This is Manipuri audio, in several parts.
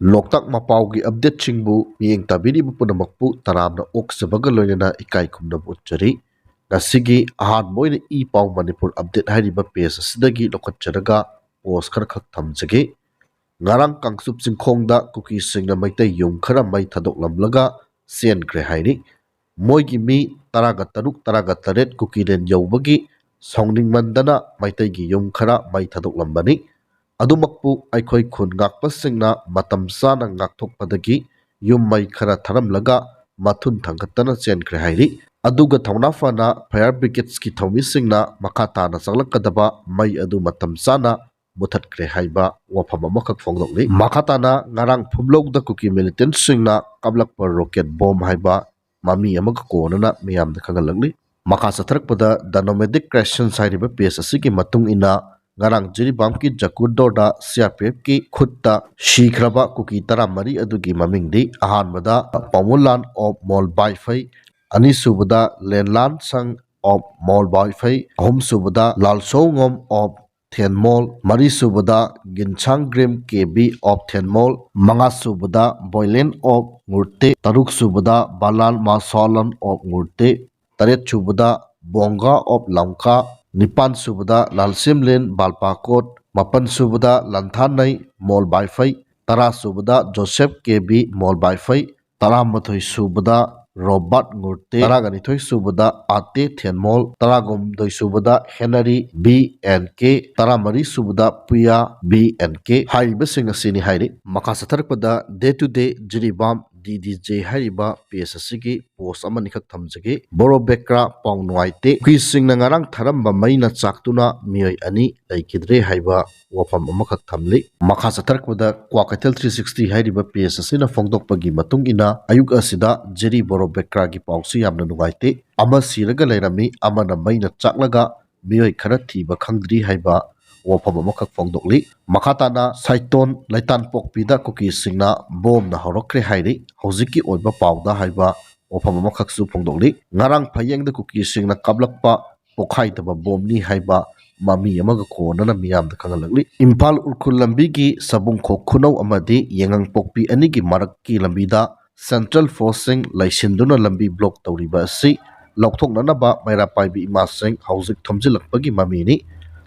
ꯂꯣꯛꯇꯥꯛ ꯃꯄꯥꯎꯒꯤ ꯑꯞꯗꯦꯠꯁꯤꯡꯕꯨ ꯃꯤꯠꯌꯦꯡ ꯇꯥꯕꯤꯔꯤꯕ ꯄꯨꯝꯅꯃꯛꯄꯨ ꯇꯔꯥꯝꯅ ꯑꯣꯛꯆꯕꯒ ꯂꯣꯏꯅꯅ ꯏꯀꯥꯏ ꯈꯨꯝꯅꯕ ꯎꯠꯆꯔꯤ꯫ ꯉꯁꯤꯒꯤ ꯑꯍꯥꯟꯕ ꯑꯣꯏꯅ ꯏ ꯄꯥꯎ ꯃꯅꯤꯄꯨꯔ ꯑꯞꯗꯦꯠ ꯍꯥꯏꯔꯤꯕ ꯄꯦꯖ ꯑꯁꯤꯗꯒꯤ ꯂꯧꯈꯠꯆꯔꯒ ꯄꯣꯁ ꯈꯔꯈꯛ ꯊꯝꯖꯒꯦ꯫ ꯉꯔꯥꯡ ꯀꯥꯡꯆꯨꯞ ꯆꯤꯡꯈꯣꯡꯗ ꯀꯨꯀꯤꯁꯤꯡꯅ ꯃꯩꯇꯩ ꯌꯨꯝ ꯈꯔ ꯃꯩ ꯊꯥꯗꯣꯛꯂꯝꯂꯒ ꯆꯦꯟꯈ꯭ꯔꯦ ꯍꯥꯏꯔꯤ꯫ ꯃꯣꯏꯒꯤ ꯃꯤ 13 18 ꯀꯨꯀꯤꯂꯦꯟ ꯌꯧꯕꯒꯤ ꯁꯥꯎꯅꯤꯡꯃꯟꯗꯅ ꯃꯩꯇꯩꯒꯤ ꯌꯨꯝ ꯈꯔ ꯃꯩ ꯊꯥꯗꯣꯛꯂꯝꯕꯅꯤ꯫ ꯑꯗꯨꯃꯛꯄꯨ ꯑꯩꯈꯣꯏ ꯈꯨꯟ ꯉꯥꯛꯄꯁꯤꯡꯅ ꯃꯇꯝ ꯆꯥꯅ ꯉꯥꯛꯊꯣꯛꯄꯗꯒꯤ ꯌꯨꯝ ꯃꯩ ꯈꯔ ꯊꯥꯔꯝꯂꯒ ꯃꯊꯨꯟ ꯊꯥꯡꯒꯠꯇꯅ ꯆꯦꯟꯈ꯭ꯔꯦ ꯍꯥꯏꯔꯤ꯫ ꯑꯗꯨꯒ ꯊꯧꯅꯥ ꯐꯅ ꯐꯥꯌꯔ ꯕ꯭ꯔꯤꯒꯦꯗꯀꯤ ꯊꯧꯃꯤꯁꯤꯡꯅ ꯃꯈꯥ ꯇꯥꯅ ꯆꯪꯂꯛꯀꯗꯕ ꯃꯩ ꯑꯗꯨ ꯃꯇꯝ ꯆꯥꯅ ꯃꯨꯊꯠꯈ꯭ꯔꯦ ꯍꯥꯏꯕ ꯋꯥꯐꯝ ꯑꯃꯈꯛ ꯐꯣꯡꯗꯣꯛꯂꯤ꯫ ꯃꯈꯥ ꯇꯥꯅ ꯉꯔꯥꯡ ꯐꯨꯝꯂꯧꯗ ꯀꯨꯀꯤ ꯃꯤꯂꯤꯇꯦꯟꯠꯁꯤꯡꯅ ꯀꯥꯞꯂꯛꯄ ꯔꯣꯀꯦꯠ ꯕꯣꯝ ꯍꯥꯏꯕ ꯃꯃꯤ ꯑꯃꯒ ꯀꯣꯟꯅꯅ ꯃꯤꯌꯥꯝꯗ ꯈꯪꯍꯜꯂꯛꯂꯤ꯫ ꯃꯈꯥ ꯆꯠꯊꯔꯛꯄꯗ ꯗ ꯅꯣꯃꯦꯗꯤꯛ ꯀ꯭ꯔꯦꯁꯟꯁ ꯍꯥꯏꯔꯤꯕ ꯄꯦꯖ ꯑꯁꯤꯒꯤ ꯃꯇꯨꯡ ꯏꯟꯅ ꯉꯔꯥꯡ ꯖꯤꯔꯤꯕꯥꯝꯒꯤ ꯖꯀꯨꯔꯗꯣꯔꯗ ꯁꯤꯑꯥꯔꯄꯤꯑꯦꯐꯀꯤ ꯈꯨꯠꯇ ꯁꯤꯈ꯭ꯔꯕ ꯀꯨꯀꯤ 13 ꯑꯗꯨꯒꯤ ꯃꯃꯤꯡꯗꯤ ꯑꯍꯥꯟꯕꯗ ꯄꯥꯎꯃꯨꯂꯥꯟ ꯑꯣꯐ ꯃꯣꯜꯕꯥꯏꯐꯩ, ꯑꯅꯤꯁꯨꯕꯗ ꯂꯦꯟꯂꯥꯟꯁꯪ ꯑꯣꯐ ꯃꯣꯜꯕꯥꯏꯐꯩ, ꯑꯍꯨꯝꯁꯨꯕꯗ ꯂꯥꯜꯁꯧꯉꯣꯝ ꯑꯣꯐ ꯊꯦꯟꯃꯣꯜ, ꯃꯔꯤꯁꯨꯕꯗ ꯒꯤꯟꯁꯥꯡꯒ꯭ꯔꯤꯝ ꯀꯦꯕꯤ ꯑꯣꯐ ꯊꯦꯟꯃꯣꯜ, ꯃꯉꯥꯁꯨꯕꯗ ꯕꯣꯏꯂꯦꯟ ꯑꯣꯐ ꯉꯨꯔꯇꯦ, ꯇꯔꯨꯛꯁꯨꯕꯗ ꯕꯥꯂꯥꯟ ꯃꯥꯁꯣꯂꯟ ꯑꯣꯐ ꯉꯨꯔꯇꯦ, ꯇꯔꯦꯠꯁꯨꯕꯗ ꯕꯣꯡꯒꯥ ꯑꯣꯐ ꯂꯝꯀꯥ, ꯅꯤꯄꯥꯟꯁꯨꯕꯗ ꯂꯥꯜꯁꯤꯝꯂꯤꯟ ꯕꯥꯜꯄꯥꯀꯣꯠ, ꯃꯥꯄꯟꯁꯨꯕꯗ ꯂꯟꯊꯥꯅꯩ ꯃꯣꯜꯕꯥꯏꯐꯩ, ꯇꯔꯥꯁꯨꯕꯗ ꯖꯣꯁꯦꯞ ꯀꯦꯕꯤ ꯃꯣꯜꯕꯥꯏꯐꯩ, ꯇꯔꯥꯃꯥꯊꯣꯏꯁꯨꯕꯗ ꯔꯣꯕꯥꯔꯠ ꯉꯨꯔꯇꯦ, ꯇꯔꯥꯒꯅꯤꯊꯣꯏꯁꯨꯕꯗ ꯑꯥꯇꯦ ꯊꯦꯟꯃꯣꯜ, ꯇꯔꯥꯍꯨꯝꯗꯣꯏꯁꯨꯕꯗ ꯍꯦꯅꯔꯤ ꯕꯤ ꯑꯦꯟ ꯀꯦ, ꯇꯔꯥꯃꯔꯤꯁꯨꯕꯗ ꯄꯨꯌꯥ ꯕꯤ ꯑꯦꯟ ꯀꯦ ꯍꯥꯏꯔꯤꯕꯁꯤꯡ ꯑꯁꯤꯅꯤ ꯍꯥꯏꯔꯤ꯫ ꯃꯈꯥ ꯆꯠꯊꯔꯛꯄꯗ ꯗꯦ ꯇꯨ ꯗꯦ ꯖꯤꯔꯤꯕꯥꯝ DDJ ꯍꯥꯏꯔꯤꯕ ꯄꯦꯖ ꯑꯁꯤꯒꯤ ꯄꯣꯁ ꯑꯃꯅꯤꯈꯛ ꯊꯝꯖꯒꯦ꯫ ꯕꯣꯔꯣꯕꯦꯀ꯭ꯔꯥ ꯄꯥꯎ ꯅꯨꯡꯉꯥꯏꯇꯦ, ꯀꯨꯀꯤꯁꯤꯡꯅ ꯉꯔꯥꯡ ꯊꯥꯔꯝꯕ ꯃꯩꯅ ꯆꯥꯛꯇꯨꯅ ꯃꯤꯑꯣꯏ 2 ꯂꯩꯈꯤꯗ꯭ꯔꯦ ꯍꯥꯏꯕ ꯋꯥꯐꯝ ꯑꯃꯈꯛ ꯊꯝꯂꯤ꯫ ꯃꯈꯥ ꯆꯠꯊꯔꯛꯄꯗ ꯀ꯭ꯋꯥꯀꯩꯊꯦꯜ 360 ꯍꯥꯏꯔꯤꯕ ꯄꯦꯖ ꯑꯁꯤꯅ ꯐꯣꯡꯗꯣꯛꯄꯒꯤ ꯃꯇꯨꯡ ꯏꯟꯅ ꯑꯌꯨꯛ ꯑꯁꯤꯗ ꯖꯤꯔꯤ ꯕꯣꯔꯣꯕꯦꯀ꯭ꯔꯥꯒꯤ ꯄꯥꯎꯁꯤ ꯌꯥꯝꯅ ꯅꯨꯡꯉꯥꯏꯇꯦ, ꯑꯃ ꯁꯤꯔꯒ ꯂꯩꯔꯝꯃꯤ, ꯑꯃꯅ ꯃꯩꯅ ꯆꯥꯛꯂꯒ ꯃꯤꯑꯣꯏ ꯈꯔ ꯊꯤꯕ ꯈꯪꯗ꯭ꯔꯤ ꯍꯥꯏꯕ ꯋꯥꯐꯝ ꯑꯃꯈꯛ ꯐꯣꯡꯗꯣꯛꯂꯤ꯫ ꯃꯈꯥ ꯇꯥꯅ ꯁꯥꯏꯇꯣꯟ ꯂꯩꯇꯥꯟꯄꯣꯛꯄꯤꯗ ꯀꯨꯀꯤꯁꯤꯡꯅ ꯕꯣꯝꯅ ꯍꯧꯔꯛꯈ꯭ꯔꯦ ꯍꯥꯏꯔꯤ꯫ ꯍꯧꯖꯤꯛꯀꯤ ꯑꯣꯏꯕ ꯄꯥꯎꯗ ꯍꯥꯏꯕ ꯋꯥꯐꯝ ꯑꯃꯈꯛꯁꯨ ꯐꯣꯡꯗꯣꯛꯂꯤ꯫ ꯉꯔꯥꯡ ꯐꯌꯦꯡꯗ ꯀꯨꯀꯤꯁꯤꯡꯅ ꯀꯥꯞꯂꯛꯄ ꯄꯣꯈꯥꯏꯗꯕ ꯕꯣꯝꯅꯤ ꯍꯥꯏꯕ ꯃꯃꯤ ꯑꯃꯒ ꯀꯣꯟꯅꯅ ꯃꯤꯌꯥꯝꯗ ꯈꯪꯍꯜꯂꯛꯂꯤ꯫ ꯏꯝꯐꯥꯜ ꯎꯈ꯭ꯔꯨꯜ ꯂꯝꯕꯤꯒꯤ ꯁꯕꯨꯡꯈꯣꯛ ꯈꯨꯅꯧ ꯑꯃꯗꯤ ꯌꯦꯡꯉꯥꯡꯄꯣꯛꯄꯤ ꯑꯅꯤꯒꯤ ꯃꯔꯛꯀꯤ ꯂꯝꯕꯤꯗ ꯁꯦꯟꯇ꯭ꯔꯦꯜ ꯐꯣꯔꯁꯁꯤꯡ ꯂꯩꯁꯤꯟꯗꯨꯅ ꯂꯝꯕꯤ ꯕ꯭ꯂꯣꯛ ꯇꯧꯔꯤꯕ ꯑꯁꯤ ꯂꯧꯊꯣꯛꯅꯅꯕ ꯃꯩꯔꯥ ꯄꯥꯏꯕꯤ ꯏꯃꯥꯁꯤꯡ ꯍꯧꯖꯤꯛ ꯊꯣꯝꯖꯤꯜꯂꯛꯄꯒꯤ ꯃꯃꯤꯅꯤ꯫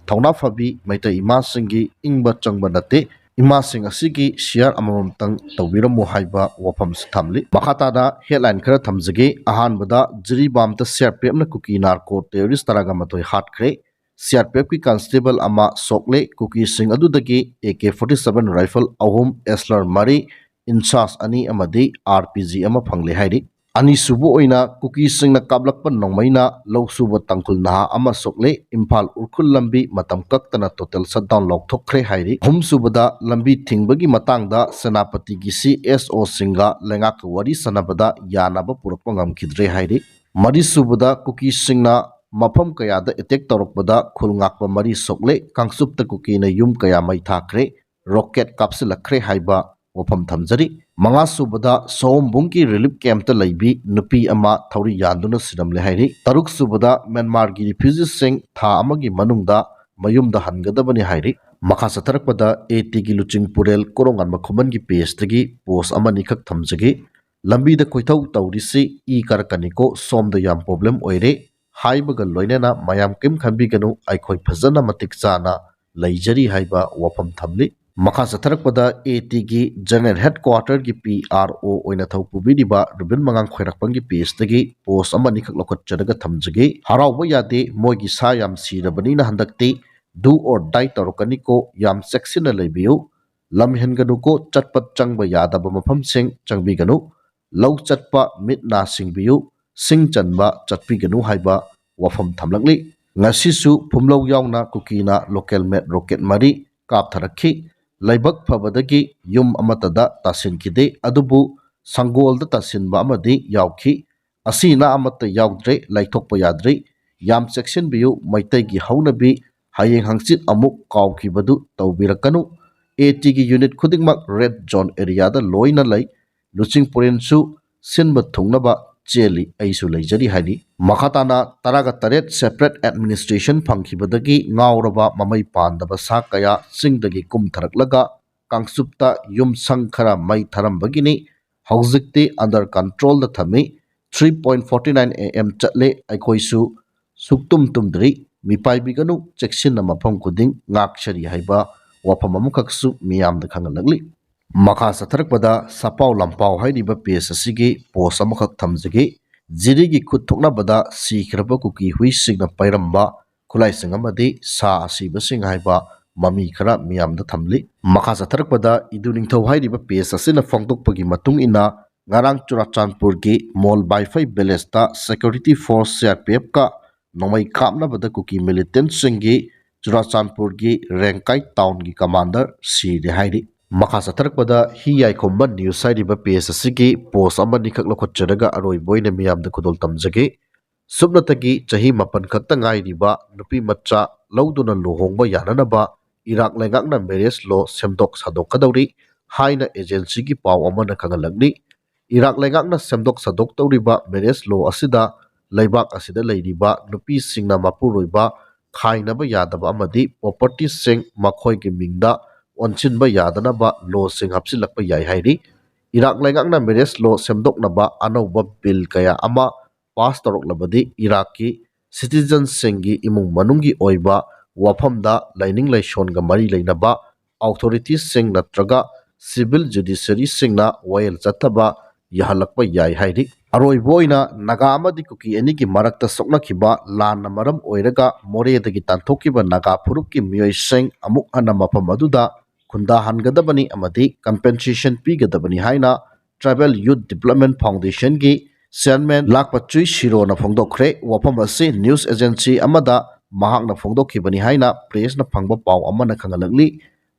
ꯊꯧꯅꯥ ꯐꯕꯤ ꯃꯩꯇꯩ ꯏꯃꯥꯁꯤꯡꯒꯤ ꯏꯪꯕ ꯆꯪꯕ ꯅꯠꯇꯦ, ꯏꯃꯥꯁꯤꯡ ꯑꯁꯤꯒꯤ ꯁꯤꯌꯥꯔ ꯑꯃꯃꯝꯇꯪ ꯇꯧꯕꯤꯔꯝꯃꯨ ꯍꯥꯏꯕ ꯋꯥꯐꯝꯁꯨ ꯊꯝꯂꯤ꯫ ꯃꯈꯥ ꯇꯥꯅ ꯍꯦꯗꯂꯥꯏꯟ ꯈꯔ ꯊꯝꯖꯒꯦ꯫ ꯑꯍꯥꯟꯕꯗ ꯖꯤꯔꯤꯕꯥꯝꯗ ꯁꯤꯑꯥꯔꯄꯤꯑꯦꯐꯅ ꯀꯨꯀꯤ ꯅꯥꯔꯀꯣ ꯇꯦꯔꯣꯔꯤꯁ 13 ꯍꯥꯠꯈ꯭ꯔꯦ, ꯁꯤꯑꯥꯔꯄꯤꯑꯦꯐꯀꯤ ꯀꯟꯁꯇꯦꯕꯜ ꯑꯃ ꯁꯣꯛꯂꯦ, ꯀꯨꯀꯤꯁꯤꯡ ꯑꯗꯨꯗꯒꯤ AK-47 ꯔꯥꯏꯐꯜ 3, ꯑꯦꯁꯂꯔ 4, ꯏꯟꯁꯥꯁ 2 ꯑꯃꯗꯤ RPG ꯑꯃ ꯐꯪꯂꯦ ꯍꯥꯏꯔꯤ꯫ ꯑꯅꯤꯁꯨꯕ ꯑꯣꯏꯅ ꯀꯨꯀꯤꯁꯤꯡꯅ ꯀꯥꯞꯂꯛꯄ ꯅꯣꯡꯃꯩꯅ ꯂꯧ ꯁꯨꯕ ꯇꯥꯡꯈꯨꯜ ꯅꯍꯥ ꯑꯃ ꯁꯣꯛꯂꯦ, ꯏꯝꯐꯥꯜ ꯎꯈ꯭ꯔꯨꯜ ꯂꯝꯕꯤ ꯃꯇꯝ ꯀꯛꯇꯅ ꯇꯣꯇꯦꯜ ꯁꯠꯗꯥꯎꯟ ꯂꯥꯎꯊꯣꯛꯈ꯭ꯔꯦ ꯍꯥꯏꯔꯤ꯫ ꯑꯍꯨꯝꯁꯨꯕꯗ ꯂꯝꯕꯤ ꯊꯤꯡꯕꯒꯤ ꯃꯇꯥꯡꯗ ꯁꯦꯅꯥꯄꯇꯤꯒꯤ CSOꯁꯤꯡꯒ ꯂꯩꯉꯥꯛꯀ ꯋꯥꯔꯤ ꯁꯥꯟꯅꯕꯗ ꯌꯥꯅꯕ ꯄꯨꯔꯛꯄ ꯉꯝꯈꯤꯗ꯭ꯔꯦ ꯍꯥꯏꯔꯤ꯫ ꯃꯔꯤꯁꯨꯕꯗ ꯀꯨꯀꯤꯁꯤꯡꯅ ꯃꯐꯝ ꯀꯌꯥꯗ ꯑꯦꯇꯦꯛ ꯇꯧꯔꯛꯄꯗ ꯈꯨꯜ ꯉꯥꯛꯄ 4 ꯁꯣꯛꯂꯦ, ꯀꯥꯡꯆꯨꯞꯇ ꯀꯨꯀꯤꯅ ꯌꯨꯝ ꯀꯌꯥ ꯃꯩ ꯊꯥꯈ꯭ꯔꯦ, ꯔꯣꯀꯦꯠ ꯀꯥꯞꯁꯤꯜꯂꯛꯈ꯭ꯔꯦ ꯍꯥꯏꯕ ꯋꯥꯐꯝ ꯊꯝꯖꯔꯤ꯫ ꯃꯉꯥꯁꯨꯕꯗ ꯁꯑꯣꯝꯕꯨꯡꯒꯤ ꯔꯤꯂꯤꯐ ꯀꯦꯝꯞꯇ ꯂꯩꯕꯤ ꯅꯨꯄꯤ ꯑꯃ ꯊꯧꯔꯤ ꯌꯥꯟꯗꯨꯅ ꯁꯤꯔꯝꯂꯦ ꯍꯥꯏꯔꯤ꯫ ꯇꯔꯨꯛꯁꯨꯕꯗ ꯃ꯭ꯌꯥꯟꯃꯥꯔꯒꯤ ꯔꯤꯐ꯭ꯌꯨꯖꯤꯁꯤꯡ ꯊꯥ ꯑꯃꯒꯤ ꯃꯅꯨꯡꯗ ꯃꯌꯨꯝꯗ ꯍꯟꯒꯗꯕꯅꯤ ꯍꯥꯏꯔꯤ꯫ ꯃꯈꯥ ꯆꯠꯊꯔꯛꯄꯗ ATꯒꯤ ꯂꯨꯆꯤꯡꯄꯨꯔꯦꯜ ꯀꯣꯔꯣꯉꯥꯟꯕ ꯈꯨꯃꯟꯒꯤ ꯄꯦꯖꯇꯒꯤ ꯄꯣꯁ ꯑꯃꯅꯤꯈꯛ ꯊꯝꯖꯒꯦ꯫ ꯂꯝꯕꯤꯗ ꯈꯣꯏꯊꯧ ꯇꯧꯔꯤꯁꯤ ꯏ ꯀꯥꯔꯛꯀꯅꯤꯀꯣ, ꯁꯣꯝꯗ ꯌꯥꯝ ꯄ꯭ꯔꯣꯕ꯭ꯂꯦꯝ ꯑꯣꯏꯔꯦ ꯍꯥꯏꯕꯒ ꯂꯣꯏꯅꯅ ꯃꯌꯥꯝ ꯀꯩꯝ ꯈꯟꯕꯤꯒꯅꯨ, ꯑꯩꯈꯣꯏ ꯐꯖꯅ ꯃꯇꯤꯛ ꯆꯥꯅ ꯂꯩꯖꯔꯤ ꯍꯥꯏꯕ ꯋꯥꯐꯝ ꯊꯝꯂꯤ꯫ ꯃꯈꯥ ꯆꯠꯊꯔꯛꯄꯗ ATꯒꯤ ꯖꯦꯅꯔꯦꯜ ꯍꯦꯗꯀ꯭ꯋꯥꯔꯇꯔꯒꯤ PRO ꯑꯣꯏꯅ ꯊꯧ ꯄꯨꯕꯤꯔꯤꯕ ꯔꯨꯕꯤꯟ ꯃꯉꯥꯡ ꯈꯣꯏꯔꯥꯛꯄꯝꯒꯤ ꯄꯦꯖꯇꯒꯤ ꯄꯣꯁ ꯑꯃꯅꯤꯈꯛ ꯂꯧꯈꯠꯆꯔꯒ ꯊꯝꯖꯒꯦ꯫ ꯍꯔꯥꯎꯕ ꯌꯥꯗꯦ, ꯃꯣꯏꯒꯤ ꯁꯥ ꯌꯥꯝ ꯁꯤꯔꯕꯅꯤꯅ ꯍꯟꯗꯛꯇꯤ ꯗꯨ ꯑꯣꯔ ꯗꯥꯏ ꯇꯧꯔꯛꯀꯅꯤꯀꯣ, ꯌꯥꯝ ꯆꯦꯛꯁꯤꯟꯅ ꯂꯩꯕꯤꯌꯨ, ꯂꯝ ꯍꯦꯟꯒꯅꯨꯀꯣ, ꯆꯠꯄ ꯆꯪꯕ ꯌꯥꯗꯕ ꯃꯐꯝꯁꯤꯡ ꯆꯪꯕꯤꯒꯅꯨ, ꯂꯧ ꯆꯠꯄ ꯃꯤꯠ ꯅꯥ ꯁꯤꯡꯕꯤꯌꯨ, ꯁꯤꯡ ꯆꯟꯕ ꯆꯠꯄꯤꯒꯅꯨ ꯍꯥꯏꯕ ꯋꯥꯐꯝ ꯊꯝꯂꯛꯂꯤ꯫ ꯉꯁꯤꯁꯨ ꯐꯨꯝꯂꯧ ꯌꯥꯎꯅ ꯀꯨꯀꯤꯅ ꯂꯣꯀꯦꯜ ꯃꯦꯠ ꯔꯣꯀꯦꯠ 4 ꯀꯥꯞꯊꯔꯛꯈꯤ, ꯂꯥꯏꯕꯛ ꯐꯕꯗꯒꯤ ꯌꯨꯝ ꯑꯃꯠꯇꯗ ꯇꯥꯁꯤꯟꯈꯤꯗꯦ, ꯑꯗꯨꯕꯨ ꯁꯪꯒꯣꯜꯗ ꯇꯥꯁꯤꯟꯕ ꯑꯃꯗꯤ ꯌꯥꯎꯈꯤ, ꯑꯁꯤ ꯑꯅꯥ ꯑꯃꯠꯇ ꯌꯥꯎꯗ꯭ꯔꯦ, ꯂꯩꯊꯣꯛꯄ ꯌꯥꯗ꯭ꯔꯤ, ꯌꯥꯝ ꯆꯦꯛꯁꯤꯟꯕꯤꯌꯨ, ꯃꯩꯇꯩꯒꯤ ꯍꯧꯅꯕꯤ ꯍꯌꯦꯡ ꯍꯪꯆꯤꯠ ꯑꯃꯨꯛ ꯀꯥꯎꯈꯤꯕꯗꯨ ꯇꯧꯕꯤꯔꯛꯀꯅꯨ, ATꯒꯤ ꯌꯨꯅꯤꯠ ꯈꯨꯗꯤꯡꯃꯛ ꯔꯦꯗ ꯖꯣꯟ ꯑꯦꯔꯤꯌꯥꯗ ꯂꯣꯏꯅ ꯂꯩ, ꯂꯨꯆꯤꯡꯄꯨꯔꯦꯟꯁꯨ ꯁꯤꯟꯕ ꯊꯨꯡꯅꯕ ꯆꯦꯜꯂꯤ, ꯑꯩꯁꯨ ꯂꯩꯖꯔꯤ ꯍꯥꯏꯔꯤ꯫ ꯃꯈꯥ ꯇꯥꯅ 18 ꯁꯦꯄꯔꯦꯠ ꯑꯦꯗꯃꯤꯅꯤꯁꯇ꯭ꯔꯦꯁꯟ ꯐꯪꯈꯤꯕꯗꯒꯤ ꯉꯥꯎꯔꯕ ꯃꯃꯩ ꯄꯥꯟꯗꯕ ꯁꯥ ꯀꯌꯥ ꯆꯤꯡꯗꯒꯤ ꯀꯨꯝꯊꯔꯛꯂꯒ कांगसुप्ता युमसंग खरा मई थरमबगिनी हौजिकते अंडर कंट्रोल द थमी 3:49 AM चले अखोइसु सुक्तुम तुमद्री मिपाइबिगनु चेक्सिन मफम खुदिंग ngaksari haiba wafam amukaksu miyam da khangalagli makha sathrakpada sapau lampau hairiba pes asigi post amakak thamjagi jirigi khut thokna bada sikraba kuki hui signa pairamba khulai singamadi sa asiba sing haiba mami khara miyam da thamli makha sathrakpada iduning thau hairiba pes asina phongdokpagi matung ina ngarang Churachandpur gi mall baifai belesta security force CRPF ka nomai kamna bada kuki militant singi Churachandpur gi Rengkai town gi commander si de hairi makha sathrakpada hi yai khomba news hairiba page asigi post amani khak lokhotcharaga aroi boina miyam da kudol tamjage subnatagi chahi mapan khakta ngai riba nupi macha lauduna lohongba yananaba Iraq lengakna marriage law semdok sadok kadawri haina agency gi paw amana khangalagni Iraq lengakna semdok sadok tawriba marriage law asida leibak asida leiriba nupi singna mapuroiba khainaba yadaba amadi property sing makhoi gi mingda onchinba yadanaba law sing hapsilakpa yai hairi Iraq lengakna marriage law semdoknaba anauba bill kaya ama pass toroklabadi Iraqi citizen singi imung manungi oiba wafamda laining laishonga mari leinaba authorities sing natraga civil judiciary singna wail chataba yahalakpa yai hairi aroi boina naga amadi kuki enigi marakta sokna khiba lan maram oiraga more dagi tanthokiba naga phurukki miyoi sing amuk hana mafam aduda khunda hangadabani amadi compensation pigadabani haina Tribal Youth Development Foundation gi chairman Lakpachui Shiro na phongdokre wafam ase news agency amada mahakna phongdokhibani haina press na phangba paw amana khangalagli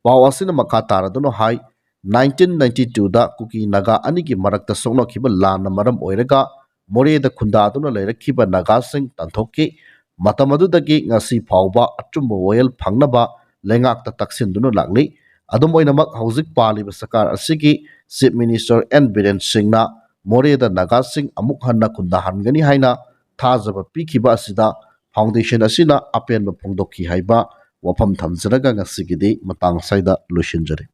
paw asina makha taraduna hai 1992 da kuki naga anigi marakta sokna khiba lan maram oiraga more da khunda aduna leirakhiba naga sing tanthokki matamadudagi ngasi phawba achumba oil phangnaba lengakta taksinduna lagli adum oinamak hauzik paliba sakar asigi chief minister N Biren Singh na more da naga sing amuk hanna khunda hangani haina thajaba pikhiba asida foundation asina apenba phongdokhi haiba wafam thamjaraga ngasigidi matang saida lushinjare